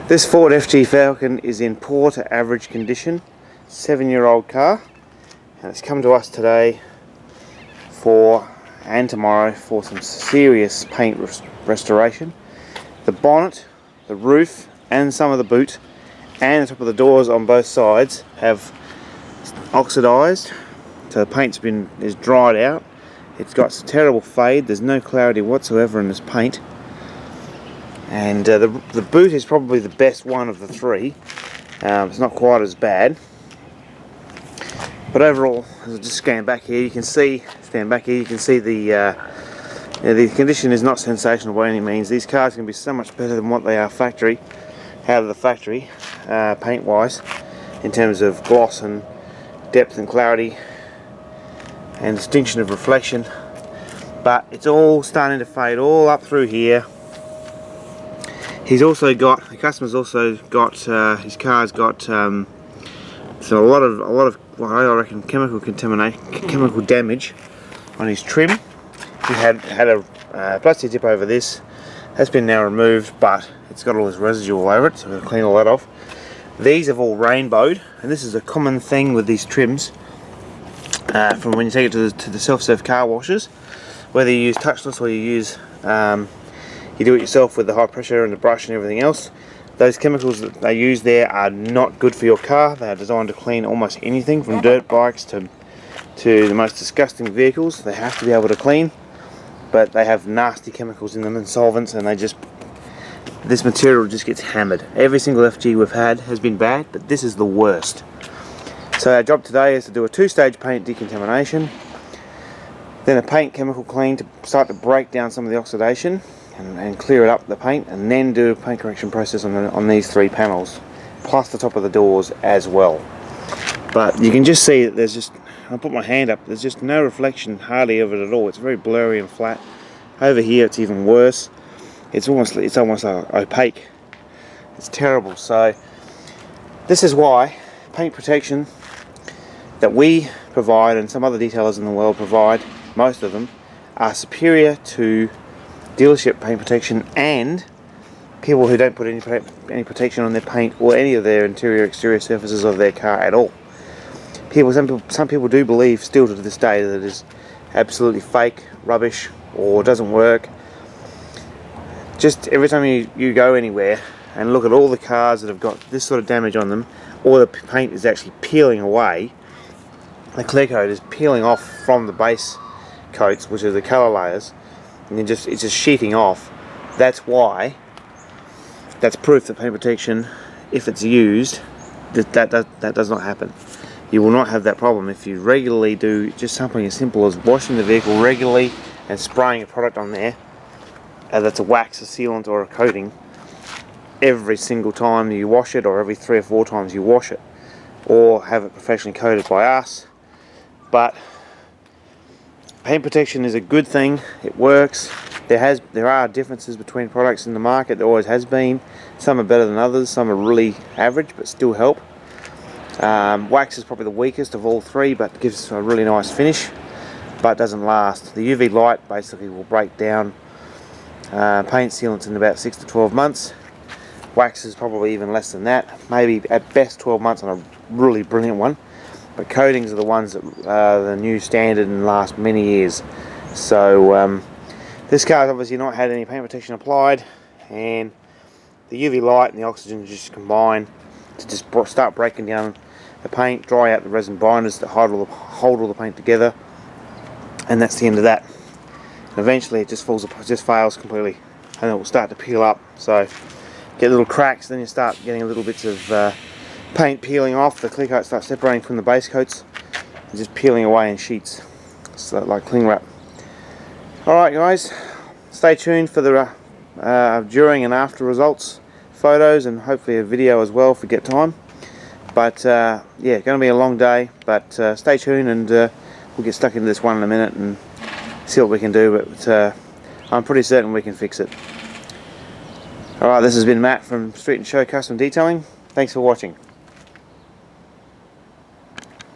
This Ford FG Falcon is in poor to average condition, 7-year-old car, and it's come to us today and tomorrow for some serious paint restoration. The bonnet, the roof, and some of the boot and the top of the doors on both sides have oxidized, so the paint's is dried out. It's got some terrible fade. There's no clarity whatsoever in this paint. And the boot is probably the best one of the three. It's not quite as bad, but overall, as I just scan back here, you can see the condition is not sensational by any means. These cars can be so much better than what they are out of the factory, paint wise, in terms of gloss and depth and clarity and distinction of reflection. But it's all starting to fade all up through here. The customer's also got, his car's got a lot of what I reckon chemical damage on his trim. He had a plastic tip over this. That's been now removed, but it's got all this residue all over it, so we're going to clean all that off. These have all rainbowed, and this is a common thing with these trims from when you take it to the self-serve car washers, whether you use touchless or you do it yourself with the high pressure and the brush and everything else. Those chemicals that they use there are not good for your car. They are designed to clean almost anything from dirt bikes to the most disgusting vehicles. They have to be able to clean, but they have nasty chemicals in them and solvents, and this material just gets hammered. Every single FG we've had has been bad, but this is the worst. So our job today is to do a 2-stage paint decontamination, then a paint chemical clean to start to break down some of the oxidation and clear it up, the paint, and then do a paint correction process on these 3 panels, plus the top of the doors as well. But you can just see that there's just, I'll put my hand up, there's just no reflection hardly of it at all. It's very blurry and flat. Over here it's even worse. It's almost opaque. It's terrible. So this is why paint protection that we provide and some other detailers in the world provide, most of them, are superior to dealership paint protection and people who don't put any protection on their paint or any of their interior exterior surfaces of their car at all. Some people do believe still to this day that it is absolutely fake, rubbish, or doesn't work. Just every time you go anywhere and look at all the cars that have got this sort of damage on them, or the paint is actually peeling away, the clear coat is peeling off from the base coats, which are the colour layers, and it's just sheeting off. That's proof that paint protection, if it's used, that does not happen. You will not have that problem if you regularly do just something as simple as washing the vehicle regularly and spraying a product on there, that's a wax, a sealant, or a coating, every single time you wash it, or every 3 or 4 times you wash it, or have it professionally coated by us. But paint protection is a good thing. It works. There are differences between products in the market. There always has been. Some are better than others. Some are really average but still help. Wax is probably the weakest of all 3, but gives a really nice finish, but doesn't last. The UV light basically will break down paint sealants in about 6 to 12 months. Wax is probably even less than that. Maybe at best 12 months on a really brilliant one. But coatings are the ones that are the new standard and last many years. So this car's obviously not had any paint protection applied, and the UV light and the oxygen just combine to just start breaking down the paint, dry out the resin binders that hold all the paint together, and that's the end of that. And eventually it just fails completely, and it will start to peel up. So get little cracks, then you start getting little bits of paint peeling off. The clear coat starts separating from the base coats and just peeling away in sheets, so like cling wrap. Alright guys, stay tuned for the during and after results, photos, and hopefully a video as well if we get time. But yeah, going to be a long day, but stay tuned, and we'll get stuck into this one in a minute and see what we can do. But I'm pretty certain we can fix it. Alright, this has been Matt from Street and Show Custom Detailing. Thanks for watching.